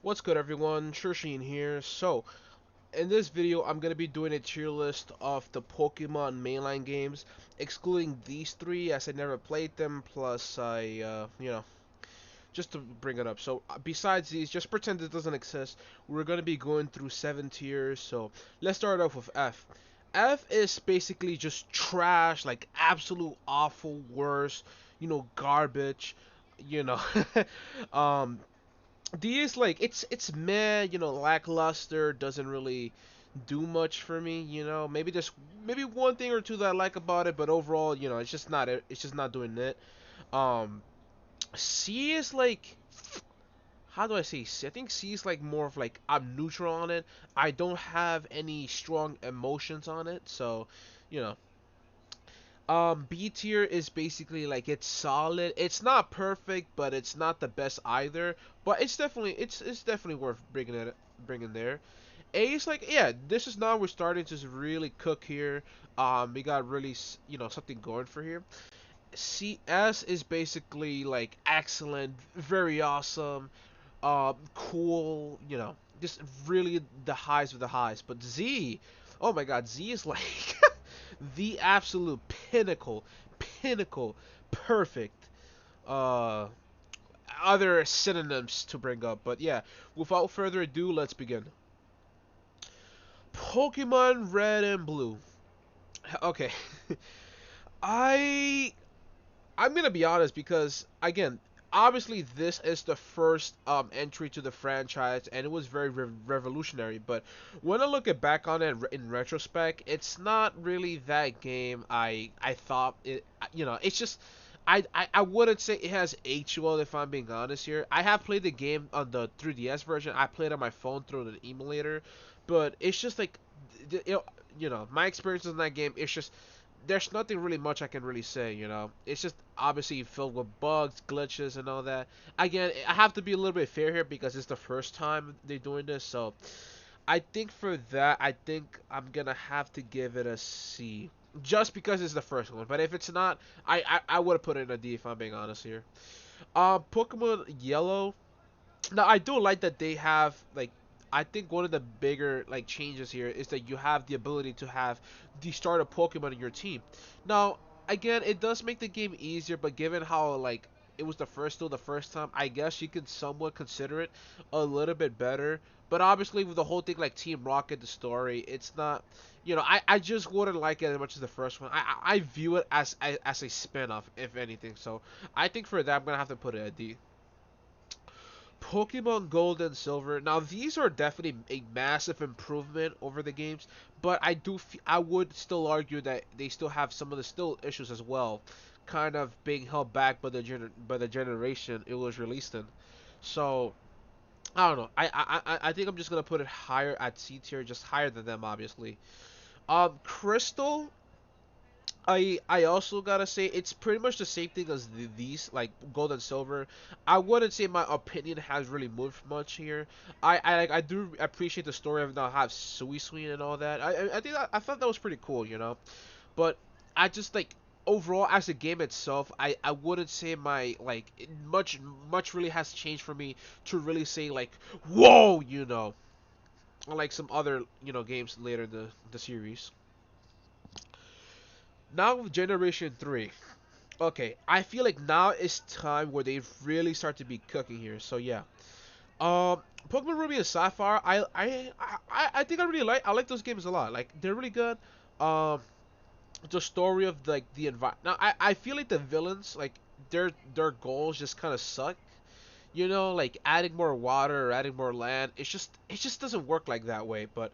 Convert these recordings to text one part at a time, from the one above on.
What's good, everyone? Sheen here. So, in this video, I'm gonna be doing a tier list of the Pokemon mainline games, excluding these three as I never played them. Plus, just to bring it up. So, besides these, just pretend it doesn't exist. We're gonna be going through 7 tiers. So, let's start off with F. F is basically just trash, like absolute awful, worst, garbage, you know. um, D is like it's meh, lackluster, doesn't really do much for me, Maybe just maybe one thing or two that I like about it, but overall, it's just not doing it. Um C is like, how do I say C? I think C is like more of like I'm neutral on it. I don't have any strong emotions on it, so you know. B tier is basically like it's solid. It's not perfect, but it's not the best either. But it's definitely worth bringing there. A is like, yeah, this is now we're starting to really cook here. We got really something going for here. CS is basically like excellent, very awesome, cool. Just really the highs of the highs. But Z, oh my God, Z is like the absolute pinnacle, perfect. Uh, Other synonyms to bring up, but yeah, without further ado, let's begin. Pokemon Red and Blue. Okay, I I'm gonna be honest because again, obviously this is the first entry to the franchise and it was very revolutionary. But when I look at back on it in retrospect, it's not really that game I thought it. It's just I wouldn't say it has aged well if I'm being honest here. I have played the game on the 3DS version. I played on my phone through an emulator, but it's just like my experiences in that game. It's just there's nothing really much I can really say. It's just obviously filled with bugs, glitches, and all that. Again, I have to be a little bit fair here because it's the first time they're doing this, so I think for that, I think I'm gonna have to give it a C, just because it's the first one. But if it's not, I would have put it in a D if I'm being honest here. Pokemon Yellow. Now I do like that they have like, I think one of the bigger like changes here is that you have the ability to have the starter Pokemon in your team. Now again, it does make the game easier, but given how like it was still the first time, I guess you could somewhat consider it a little bit better. But obviously with the whole thing like Team Rocket, the story, it's not. I just wouldn't like it as much as the first one. I view it as a spin-off, if anything. So I think for that I'm gonna have to put it at D. Pokemon Gold and Silver. Now these are definitely a massive improvement over the games, but I would still argue that they still have some of the still issues as well, kind of being held back by the generation it was released in. So I don't know. I think I'm just gonna put it higher at C tier, just higher than them, obviously. Crystal. I also gotta say it's pretty much the same thing as these like gold and silver. I wouldn't say my opinion has really moved much here. I do appreciate the story of now have Sweet and all that. I think I thought that was pretty cool. But I just like overall as a game itself, I wouldn't say my like much really has changed for me to really say like whoa. Like some other games later in the series. Now with Generation 3. Okay, I feel like now is time where they really start to be cooking here. So yeah, Pokemon Ruby and Sapphire, I think I like those games a lot. Like they're really good. Um, the story of like the environment. Now I feel like the villains like their goals just kind of suck. Like adding more water or adding more land. It just doesn't work like that way. But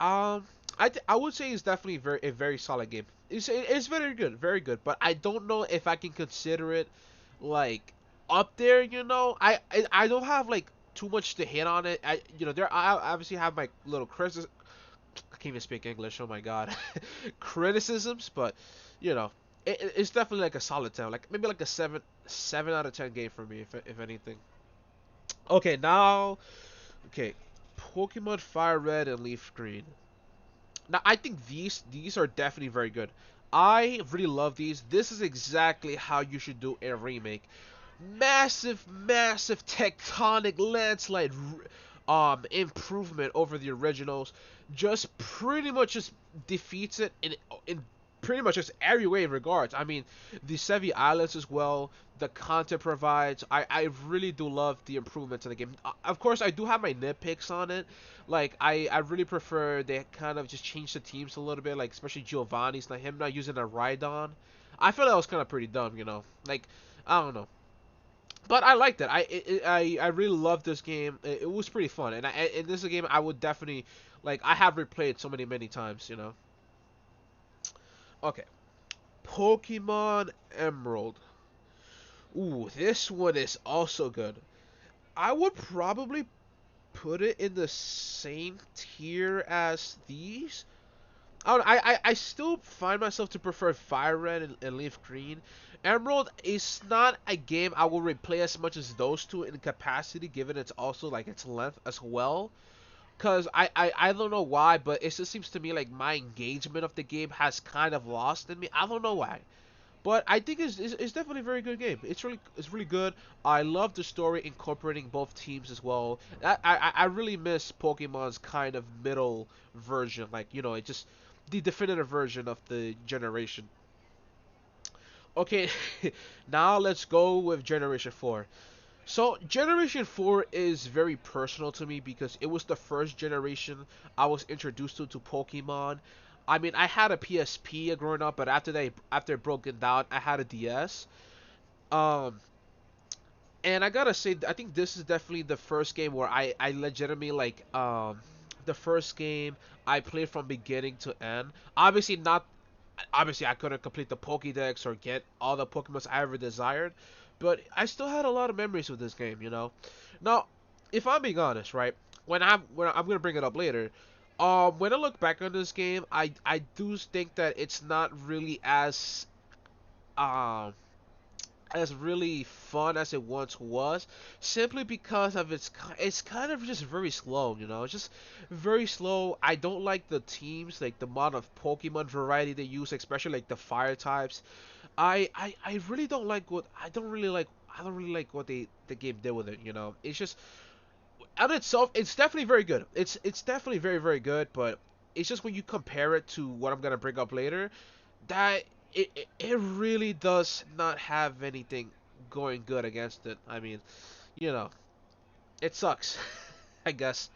um, I would say it's definitely a very solid game. It's very good, very good. But I don't know if I can consider it like up there. I don't have like too much to hit on it. I obviously have my little criticism. I can't even speak English. Oh my god, criticisms. But you know, it's definitely like a solid 10. Like maybe like a seven out of 10 game for me, if anything. Okay, now okay, Pokemon Fire Red and Leaf Green. Now I think these are definitely very good. I really love these. This is exactly how you should do a remake. massive tectonic landslide improvement over the originals. Just pretty much just defeats it in pretty much just every way in regards. I mean, the Sevi Islands as well, the content provides. I really do love the improvements in the game. Of course, I do have my nitpicks on it. Like, I really prefer they kind of just change the teams a little bit, like, especially Giovanni's, not him not using a Rhydon. I feel that was kind of pretty dumb, you know? Like, I don't know. But I liked it. I really loved this game. It was pretty fun, and this is a game I would definitely like. I have replayed so many times, you know. Okay, Pokemon Emerald. Ooh, this one is also good. I would probably put it in the same tier as these. I still find myself to prefer Fire Red and Leaf Green. Emerald is not a game I will replay as much as those two in capacity, given it's also like its length as well. Cause I don't know why, but it just seems to me like my engagement of the game has kind of lost in me. I don't know why. But I think it's definitely a very good game. It's really good. I love the story incorporating both teams as well. I really miss Pokemon's kind of middle version, like you know, it just the definitive version of the generation. Okay, now let's go with Generation 4. So Generation 4 is very personal to me because it was the first generation I was introduced to Pokemon. I mean, I had a PSP growing up, but after it broke it down, I had a DS. Um, and I gotta say, I think this is definitely the first game where I legitimately like the first game I played from beginning to end. Obviously I couldn't complete the Pokédex or get all the Pokemons I ever desired, but I still had a lot of memories with this game, you know. Now, if I'm being honest, right, when I'm gonna bring it up later, when I look back on this game, I do think that it's not really um as really fun as it once was, simply because of it's kind of just very slow, you know. It's just very slow. I don't like the teams, like the amount of Pokemon variety they use, especially like the fire types. I really don't like what I don't really like what the game did with it, you know. It's just on itself, it's definitely very good. It's definitely very good, but it's just when you compare it to what I'm gonna bring up later, that it really does not have anything going good against it. I mean, you know, it sucks, I guess.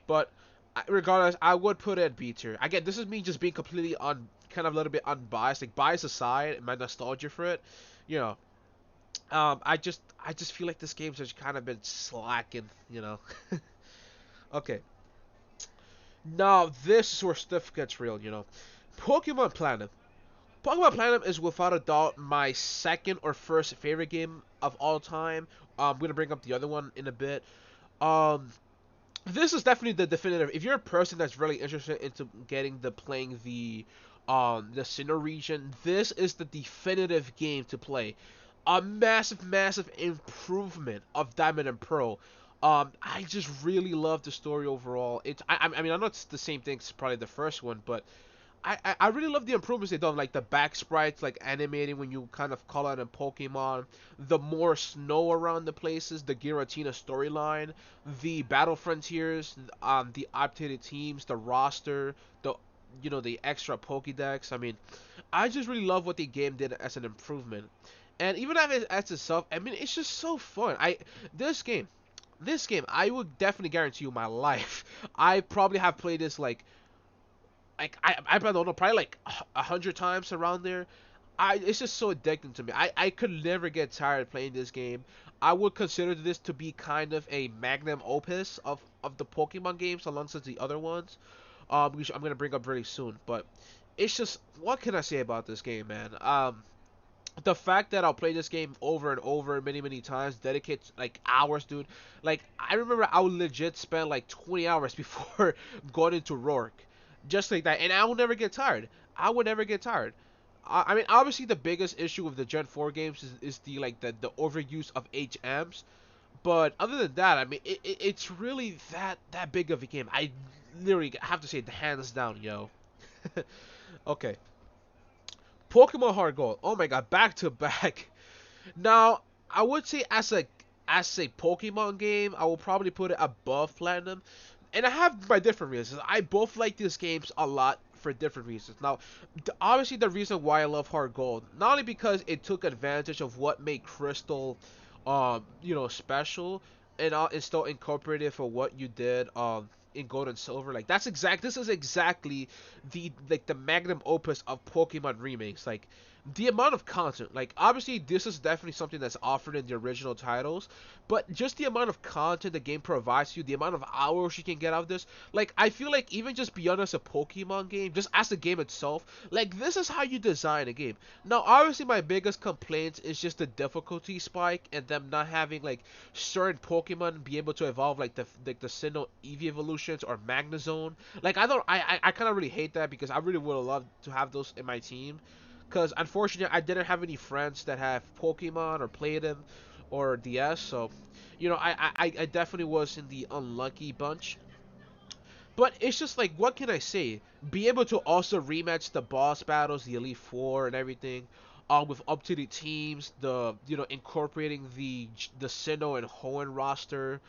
But regardless, I would put it at B tier. Again, this is me just being completely kind of a little bit unbiased, like bias aside, my nostalgia for it. You know, I just feel like this game's just kind of been slacking. You know. Okay, now this is where stuff gets real. You know, Pokemon Platinum. Pokemon Platinum is without a doubt my second or first favorite game of all time. I'm gonna bring up the other one in a bit. Um, this is definitely the definitive. If you're a person that's really interested into getting playing the Sinnoh region, this is the definitive game to play. A massive improvement of Diamond and Pearl. I just really love the story overall. I mean, I know it's the same thing as probably the first one, but I really love the improvements they've done, like the back sprites, like animating when you kind of call out a Pokemon, the more snow around the places, the Giratina storyline, the battle frontiers, the updated teams, the roster, the the extra Pokédex. I mean, I just really love what the game did as an improvement, and even as itself, I mean, it's just so fun. This game, this game, I would definitely guarantee you my life. I probably have played this like I don't know, probably like 100 times around there. It's just so addicting to me. I could never get tired of playing this game. I would consider this to be kind of a magnum opus of the Pokemon games alongside the other ones. Which I'm gonna bring up really soon. But it's just, what can I say about this game, man? The fact that I'll play this game over and over many times, dedicate like hours, dude. Like I remember I would legit spend like 20 hours before going into Rourke, just like that, and I will never get tired. I would never get tired. I mean, obviously the biggest issue with the Gen 4 games is the like the overuse of HMs, but other than that, I mean, it's really that big of a game. I literally have to say, hands down, yo. Okay, Pokemon Heart Gold. Oh my god, back to back. Now, I would say as a Pokemon game, I will probably put it above Platinum, and I have my different reasons. I both like these games a lot for different reasons. Now, obviously the reason why I love Heart Gold, not only because it took advantage of what made Crystal, special, and it's still incorporated for what you did, in Gold and Silver. Like this is exactly the magnum opus of Pokemon remakes. Like the amount of content, like obviously this is definitely something that's offered in the original titles, but just the amount of content the game provides you, the amount of hours you can get out of this, like I feel like even just beyond as a Pokemon game, just as the game itself, like this is how you design a game. Now obviously my biggest complaint is just the difficulty spike and them not having like certain Pokemon be able to evolve like the Sinnoh Eevee evolutions or Magnezone. Like I kind of really hate that because I really would have loved to have those in my team. Because unfortunately, I didn't have any friends that have Pokemon or played them or DS, so I definitely was in the unlucky bunch. But it's just like, what can I say? Be able to also rematch the boss battles, the Elite Four, and everything, with up to the teams, the incorporating the Sinnoh and Hoenn roster.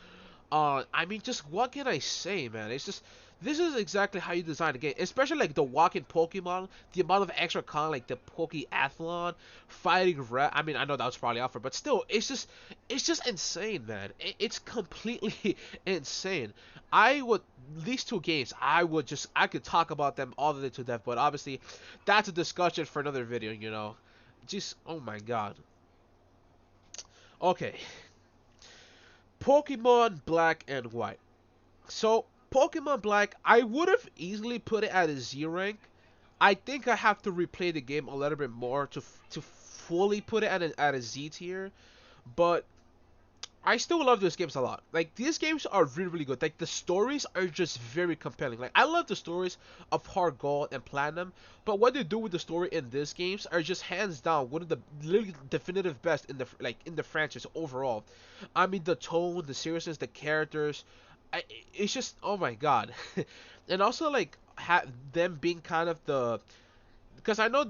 I mean, just what can I say, man? It's just this is exactly how you design a game, especially like the walking Pokemon, the amount of extra like the Pokeathlon, fighting I mean, I know that was probably offered, but still, it's just insane, man. It's completely insane. I would these two games, I could talk about them all the way to death, but obviously, that's a discussion for another video, Just oh my god. Okay, Pokemon Black and White. So Pokemon Black, I would have easily put it at a Z rank. I think I have to replay the game a little bit more to fully put it at a Z tier. But I still love those games a lot. Like these games are really really good. Like the stories are just very compelling. Like I love the stories of Heart Gold and Platinum, but what they do with the story in these games are just hands down one of the literally definitive best in the franchise overall. I mean the tone, the seriousness, the characters. It's just oh my god, and also like them being kind of the because I know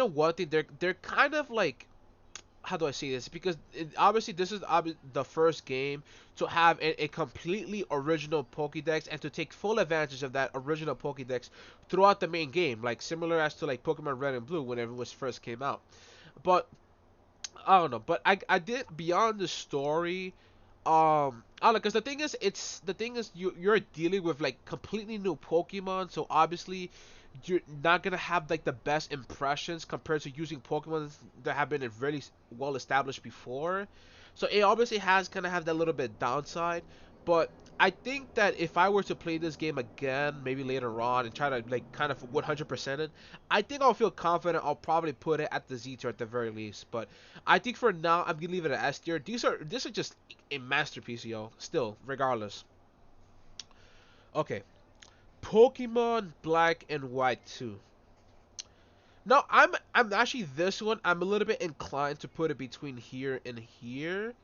one thing they're kind of like how do I say this? Because obviously this is the first game to have a completely original Pokédex and to take full advantage of that original Pokédex throughout the main game, like similar as to like Pokemon Red and Blue whenever it was first came out. But I don't know, but I did beyond the story. I don't know, because the thing is you're dealing with like completely new Pokemon, so obviously you're not gonna have like the best impressions compared to using Pokemon that have been really well established before. So it obviously has kind of have that little bit downside, but I think that if I were to play this game again, maybe later on, and try to like kind of 100% it, I think I'll feel confident. I'll probably put it at the Z tier at the very least. But I think for now, I'm gonna leave it at S tier. These are just a masterpiece, yo. Still, regardless. Okay, Pokemon Black and White 2. Now I'm actually this one. I'm a little bit inclined to put it between here and here.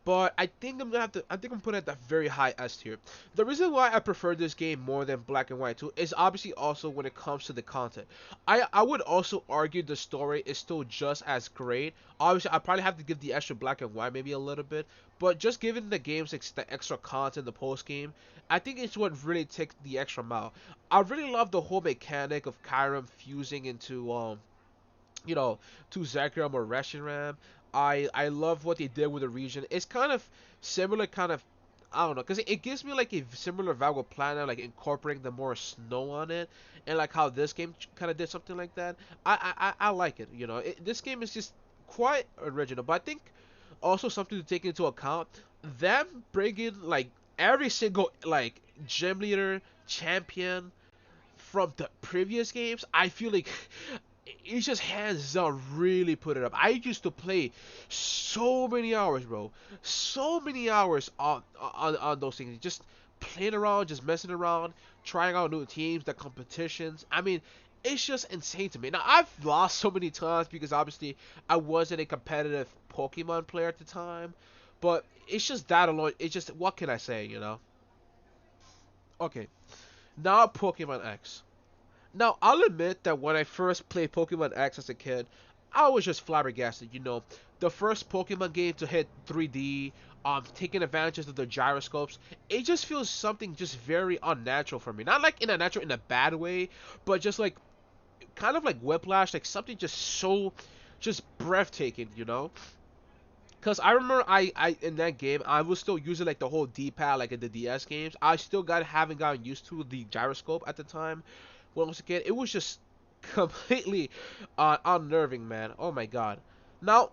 But I think I'm gonna have to. I think I'm putting it at the very high S tier. The reason why I prefer this game more than Black and White 2 is obviously also when it comes to the content. I would also argue the story is still just as great. Obviously, I probably have to give the extra Black and White maybe a little bit, but just given the game's the extra content, the post game, I think it's what really takes the extra mile. I really love the whole mechanic of Kyurem fusing into you know, to Zekrom or Reshiram. I love what they did with the region. It's kind of similar, kind of I don't know, cause it gives me like a similar vibe with Planet, like incorporating the more snow on it, and like how this game kind of did something like that. I like it. This game is just quite original, but I think also something to take into account them bringing like every single like gym leader champion from the previous games. I feel like it's just hands down really put it up. I used to play so many hours, bro. So many hours on those things. Just playing around, just messing around, trying out new teams, the competitions. I mean, it's just insane to me. Now, I've lost so many times because obviously I wasn't a competitive Pokemon player at the time. But it's just that alone. It's just, what can I say? Okay, now Pokemon X. Now, I'll admit that when I first played Pokemon X as a kid, I was just flabbergasted. the first Pokemon game to hit 3D, taking advantages of the gyroscopes. It just feels something just very unnatural for me. Not like in a natural in a bad way, but just like kind of like whiplash, like something just so just breathtaking, you know? Cause I remember I in that game I was still using like the whole D-pad like in the DS games. I still haven't gotten used to the gyroscope at the time when I was a kid. It was just completely unnerving, man. Oh my god. Now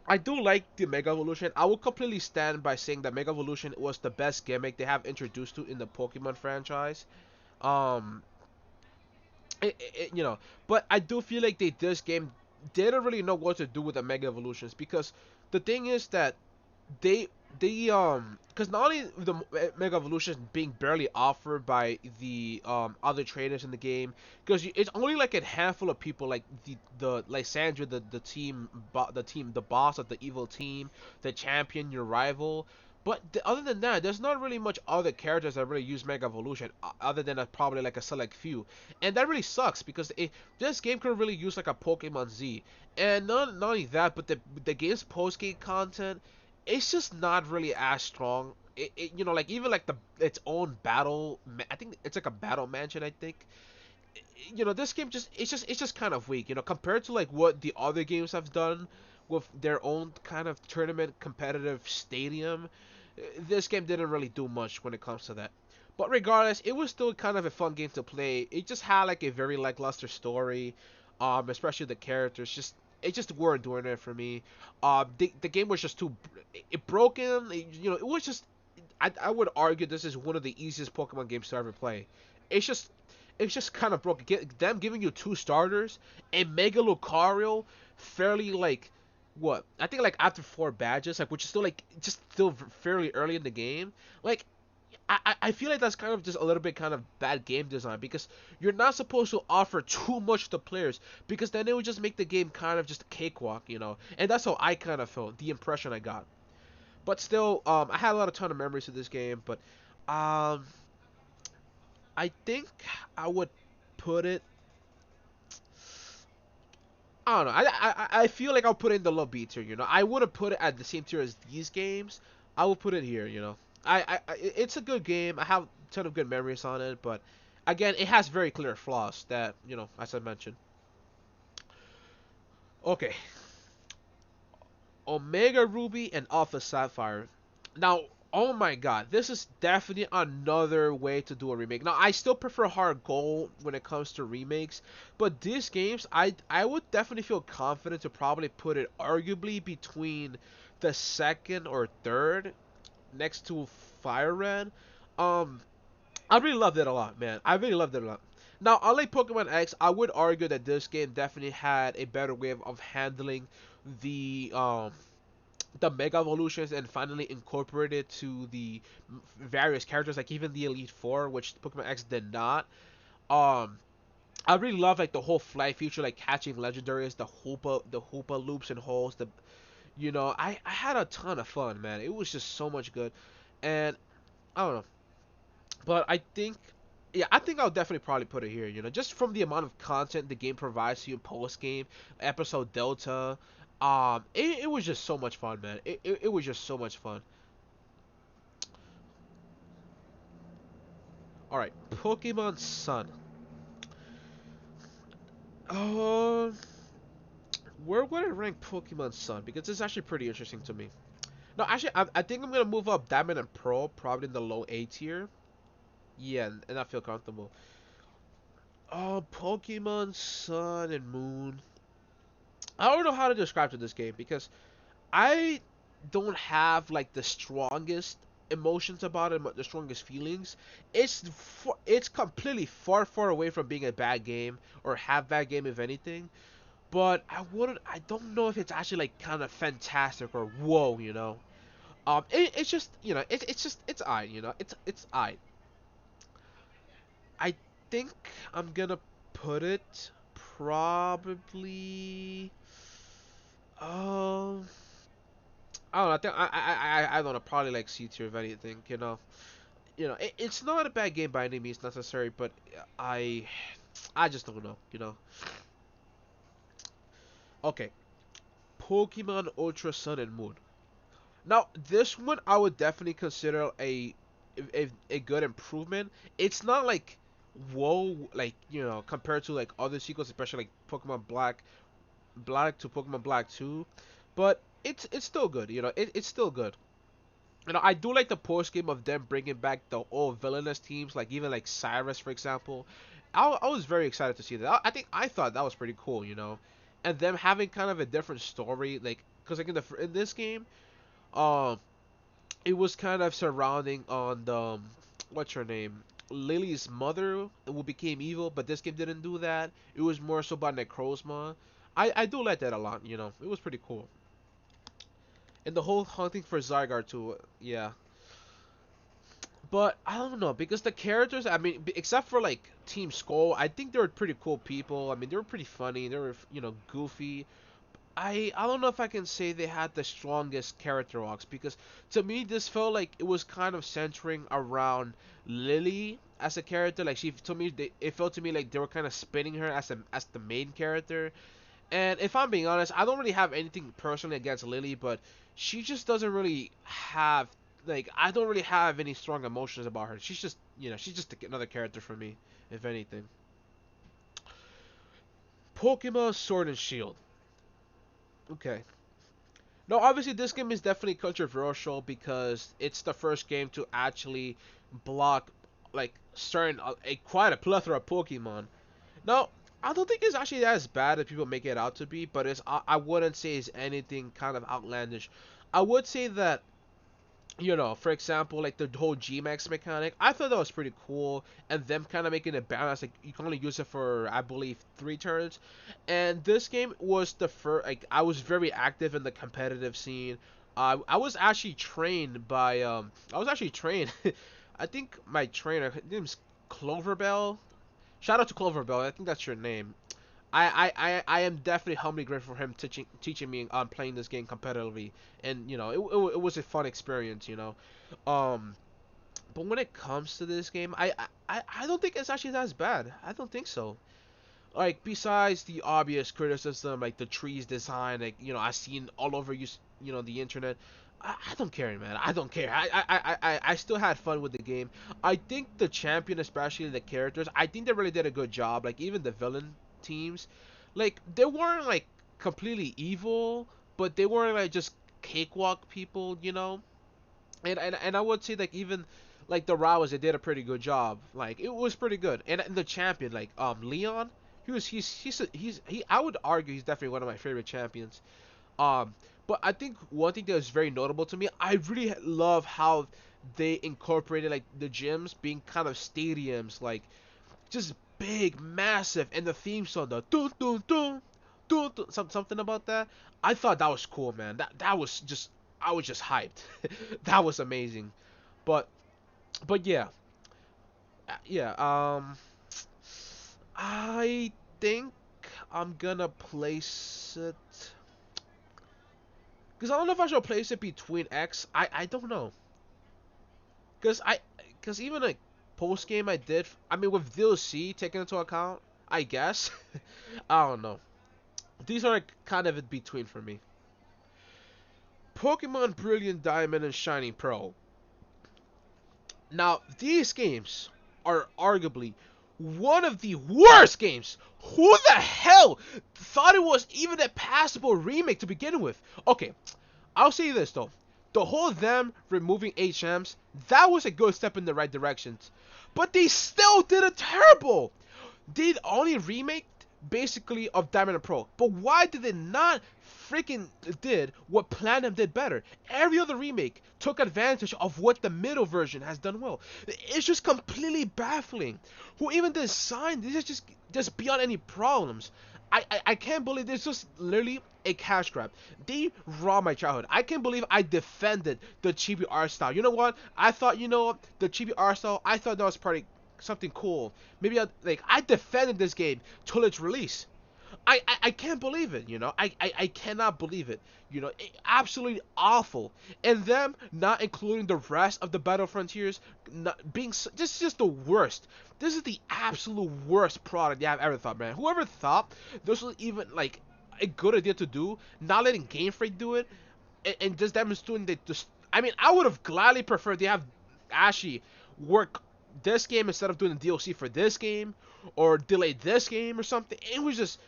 I do like the Mega Evolution. I will completely stand by saying that Mega Evolution was the best gimmick they have introduced to in the Pokemon franchise. Um, you know, but I do feel like this game didn't really know what to do with the Mega Evolutions because the thing is that they because not only the Mega Evolution being barely offered by the other trainers in the game, because it's only like a handful of people like the Lysandra, the boss of the evil team, the champion, your rival. But other than that, there's not really much other characters that really use Mega Evolution, other than probably like a select few, and that really sucks because this game could really use like a Pokemon Z, and not only that, but the game's post game content, it's just not really as strong. You know, like even like its own battle. I think it's like a battle mansion. I think. You know, this game it's just kind of weak. You know, compared to like what the other games have done with their own kind of tournament competitive stadium. This game didn't really do much when it comes to that. But regardless, it was still kind of a fun game to play. It just had like a very lackluster story, especially the characters. It just weren't doing it for me. The game was just too broken. You know, it was just. I would argue this is one of the easiest Pokemon games to ever play. It's just it's just kind of broken. Them giving you two starters and Mega Lucario fairly like what I think like after four badges, like which is still like just still fairly early in the game. Like I feel like that's kind of just a little bit kind of bad game design because you're not supposed to offer too much to players because then it would just make the game kind of just a cakewalk, you know. And that's how I kind of felt, the impression I got. But still, I had a lot of ton of memories of this game, but um, I think I would put it. I don't know. I feel like I'll put it in the low B tier. You know, I wouldn't put it at the same tier as these games. I will put it here. You know, it's a good game. I have a ton of good memories on it, but again, it has very clear flaws that you know, as I mentioned. Okay, Omega Ruby and Alpha Sapphire. Now, oh my god, this is definitely another way to do a remake. Now, I still prefer Hard Gold when it comes to remakes, but these games, I would definitely feel confident to probably put it arguably between the second or third next to Fire Red. Um, I really loved it a lot, man. I really loved it a lot. Now, unlike Pokemon X, I would argue that this game definitely had a better way of handling the the Mega Evolutions and finally incorporate it to the various characters, like even the Elite Four, which Pokemon X did not. Um, I really love like the whole flight feature, like catching legendaries, the Hoopa loops and holes. I had a ton of fun, man. It was just so much good, and I don't know, but I think I'll definitely probably put it here. You know, just from the amount of content the game provides to you post game, episode Delta. It was just so much fun, man. It was just so much fun. All right, Pokemon Sun. Uh, where would I rank Pokemon Sun? Because it's actually pretty interesting to me. No, actually, I think I'm gonna move up Diamond and Pearl, probably in the low A tier. Yeah, and I feel comfortable. Oh, Pokemon Sun and Moon. I don't know how to describe to this game because I don't have like the strongest emotions about it, the strongest feelings. It's completely far away from being a bad game or have bad game if anything. But I don't know if it's actually like kind of fantastic or whoa, you know. It's just you know it's just it's I you know it's I think I'm gonna put it probably um I don't know. I think I don't know. Probably like C tier if anything. It's not a bad game by any means necessary, but I I just don't know. Okay, Pokemon Ultra Sun and Moon. Now, this one I would definitely consider a good improvement. It's not like whoa, like compared to like other sequels, especially like Pokemon Black to Pokemon Black 2, but it's still good. It's still good. I do like the post game of them bringing back the old villainous teams, like even like Cyrus, for example. I was very excited to see that. I thought that was pretty cool. And them having kind of a different story, like because like in this game, um, it was kind of surrounding on the what's her name, Lily's mother, who became evil, but this game didn't do that. It was more so about Necrozma. I do like that a lot. It was pretty cool. And the whole hunting for Zygarde too, yeah. But I don't know because the characters, I mean, except for like Team Skull, I think they were pretty cool people. I mean, they were pretty funny. They were, goofy. I don't know if I can say they had the strongest character arcs because to me this felt like it was kind of centering around Lily as a character. Like it felt to me like they were kind of spinning her as the main character. And if I'm being honest, I don't really have anything personally against Lily, but she just doesn't really have like I don't really have any strong emotions about her. She's just another character for me, if anything. Pokemon Sword and Shield. Okay. No, obviously this game is definitely controversial because it's the first game to actually block like certain quite a plethora of Pokemon. Now, I don't think it's actually as bad as people make it out to be, but I wouldn't say it's anything kind of outlandish. I would say that for example, like the whole G-Max mechanic, I thought that was pretty cool, and them kind of making it balanced, like you can only use it for, I believe, 3 turns, and this game was the first, like, I was very active in the competitive scene. I was actually trained by, I think my trainer, his name's Cloverbell. Shout out to Cloverbell, I think that's your name. I am definitely humbly grateful for him teaching me on playing this game competitively, and it was a fun experience. Um, but when it comes to this game, I don't think it's actually as bad. I don't think so. Like besides the obvious criticism, like the trees design, like I've seen all over the internet. I don't care, man. I don't care. I still had fun with the game. I think the champion, especially the characters, I think they really did a good job. Like even the villain teams, like they weren't like completely evil, but they weren't like just cakewalk people. And I would say like even like the Rawas, they did a pretty good job. Like it was pretty good. And the champion, like Leon, he I would argue he's definitely one of my favorite champions. Um, but I think one thing that was very notable to me, I really love how they incorporated like the gyms being kind of stadiums, like just big, massive, and the theme song, the dun dun dun dun, dun something about that. I thought that was cool, man. That was just I was just hyped. That was amazing. But yeah, yeah. I think I'm gonna place it because I don't know if I should place it between X. I don't know because even like post game I did. I mean with DLC taken into account, I guess. I don't know. These are like kind of in between for me. Pokemon Brilliant Diamond and Shining Pearl. Now, these games are arguably one of the worst games. Who the hell thought it was even a passable remake to begin with? Okay, I'll say this though. The whole them removing HMs, that was a good step in the right direction. But they still did it terrible. They only remake basically of Diamond and Pearl. But why did they not freaking did what Platinum did better? Every other remake took advantage of what the middle version has done well. It's just completely baffling. Who even designed this is just beyond any problems. I can't believe this is literally a cash grab. They robbed my childhood. I can't believe I defended the chibi art style. You know what? I thought, the chibi art style, I thought that was pretty something cool. Maybe I defended this game till its release. I can't believe it. I cannot believe it. Absolutely awful. And them not including the rest of the Battle Frontiers, not being this is just the worst. This is the absolute worst product I've ever thought, man. Whoever thought this was even like a good idea to do. Not letting Game Freak do it, and just them doing the just. I mean, I would have gladly preferred they have Ashley work this game instead of doing the DLC for this game or delay this game or something. It was just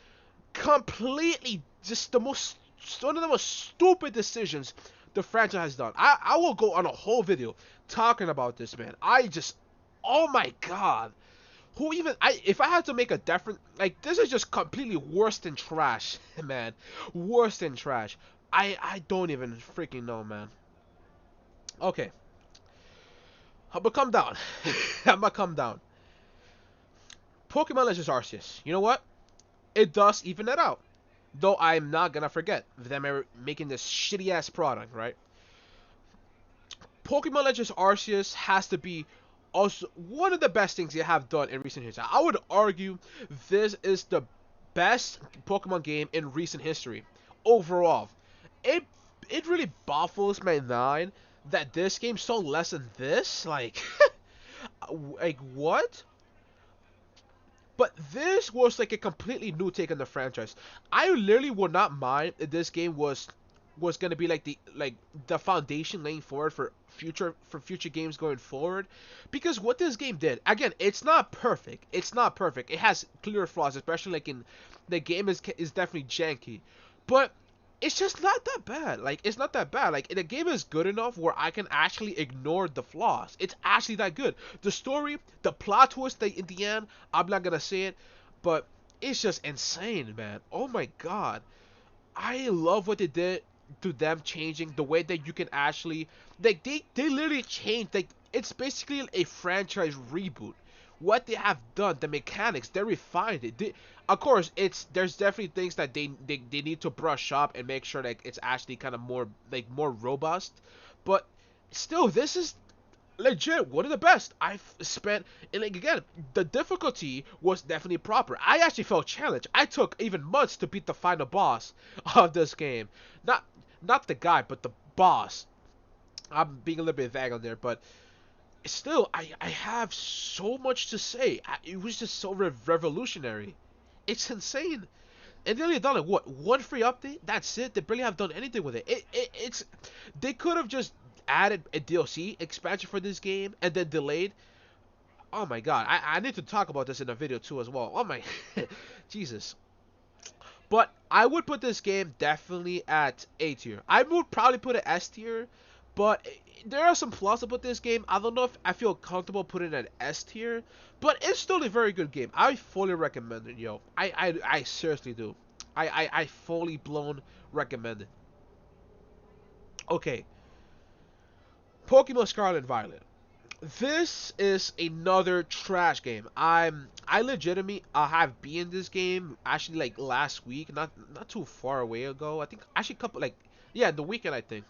completely just one of the most stupid decisions the franchise has done. I will go on a whole video talking about this, man. I just, oh my god. Who even, if I had to make a different, like, this is just completely worse than trash, man. Worse than trash. I don't even freaking know, man. Okay. I'm gonna come down. I'm gonna come down. Pokemon Legends Arceus. You know what? It does even it out. Though I'm not gonna forget them making this shitty ass product, right? Pokemon Legends Arceus has to be also one of the best things they have done in recent history. I would argue this is the best Pokemon game in recent history overall. It it really baffles my mind that this game sold less than this. Like, like what? But this was like a completely new take on the franchise. I literally would not mind if this game was gonna be like the foundation laying forward for future games going forward, because what this game did, again, it's not perfect. It's not perfect. It has clear flaws, especially like in the game is definitely janky, but it's just not that bad. Like, it's not that bad. Like, the game is good enough where I can actually ignore the flaws. It's actually that good. The story, the plot twist in the end, I'm not gonna say it, but it's just insane, man. Oh my god. I love what they did to them, changing the way that you can actually, like, they literally changed, like, it's basically a franchise reboot. What they have done, the mechanics, they refined it. Of course, there's definitely things that they need to brush up and make sure like it's actually kind of more robust. But still, this is legit one of the best I've spent. And like, again, the difficulty was definitely proper. I actually felt challenged. I took even months to beat the final boss of this game. Not the guy, but the boss. I'm being a little bit vague on there, but still, I have so much to say. It was just so revolutionary. It's insane. And they only done like what, one free update? That's it. They barely have done anything with it. It's they could have just added a DLC expansion for this game and then delayed. Oh my god, I need to talk about this in a video too as well. Oh my Jesus. But I would put this game definitely at A tier. I would probably put it S tier, but there are some flaws about this game. I don't know if I feel comfortable putting it at S tier, but it's still a very good game. I fully recommend it, yo. I seriously do. I fully blown recommend it. Okay. Pokemon Scarlet and Violet. This is another trash game. I legitimately have been in this game actually like last week, not too far away ago. I think actually the weekend I think.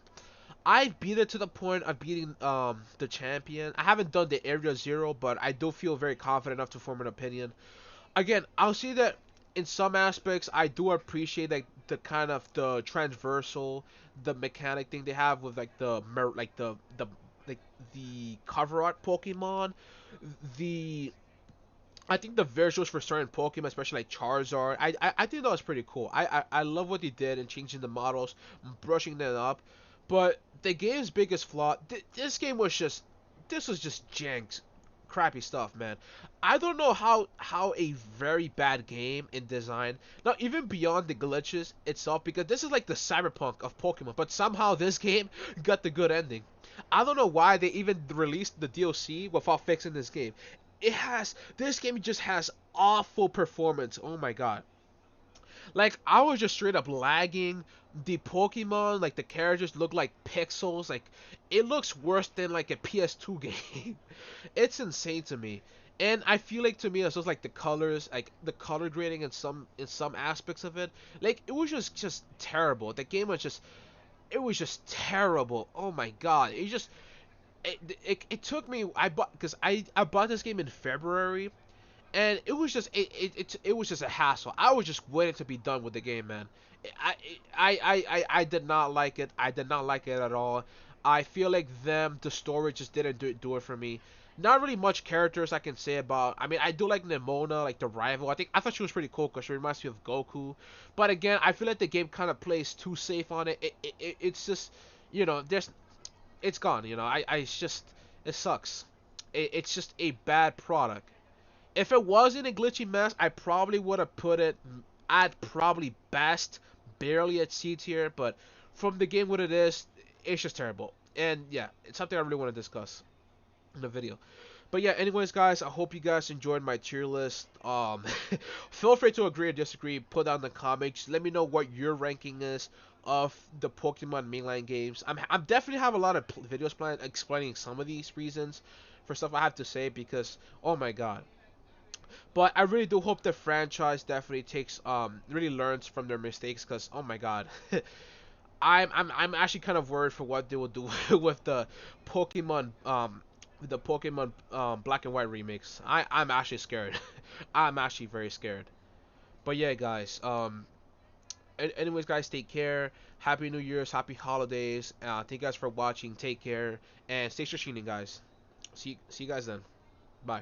I've beat it to the point of beating the champion. I haven't done the Area Zero, but I do feel very confident enough to form an opinion. Again, I'll say that in some aspects I do appreciate like the kind of the transversal, the mechanic thing they have with like the cover art Pokemon, the I think the visuals for certain Pokemon, especially like Charizard, I think that was pretty cool. I love what they did in changing the models, brushing them up. But the game's biggest flaw, this was just jank, crappy stuff, man. I don't know how a very bad game in design, now even beyond the glitches itself, because this is like the cyberpunk of Pokemon, but somehow this game got the good ending. I don't know why they even released the DLC without fixing this game. This game just has awful performance. Oh my god. Like, I was just straight up lagging. The Pokemon, like, the characters look like pixels. Like, it looks worse than, like, a PS2 game. It's insane to me. And I feel like, to me, it's just, like, the colors, like, the color grading in some aspects of it. Like, it was just terrible. The game was it was just terrible. Oh, my God. It took me, because I bought this game in February. And it was just a hassle. I was just waiting to be done with the game, man. I did not like it. I did not like it at all. I feel like the story just didn't do it for me. Not really much characters I can say about. I mean, I do like Nemona, like the rival. I thought she was pretty cool because she reminds me of Goku. But again, I feel like the game kind of plays too safe on it. It's just, it's gone. It's just, it sucks. It's just a bad product. If it wasn't a glitchy mess, I probably would have put it at probably best, barely at C tier. But from the game, what it is, it's just terrible. And yeah, it's something I really want to discuss in the video. But yeah, anyways, guys, I hope you guys enjoyed my tier list. Feel free to agree or disagree. Put down in the comments. Let me know what your ranking is of the Pokemon mainline games. I'm definitely have a lot of videos planned explaining some of these reasons for stuff I have to say because oh my god. But I really do hope the franchise definitely takes really learns from their mistakes because oh my god. I'm actually kind of worried for what they will do with Pokemon the Pokemon Black and White remakes. I'm actually scared. I'm actually very scared. But yeah, guys. Anyways, guys, take care. Happy New Year's, happy holidays. Thank you guys for watching. Take care and stay shiny, guys. See you guys then. Bye.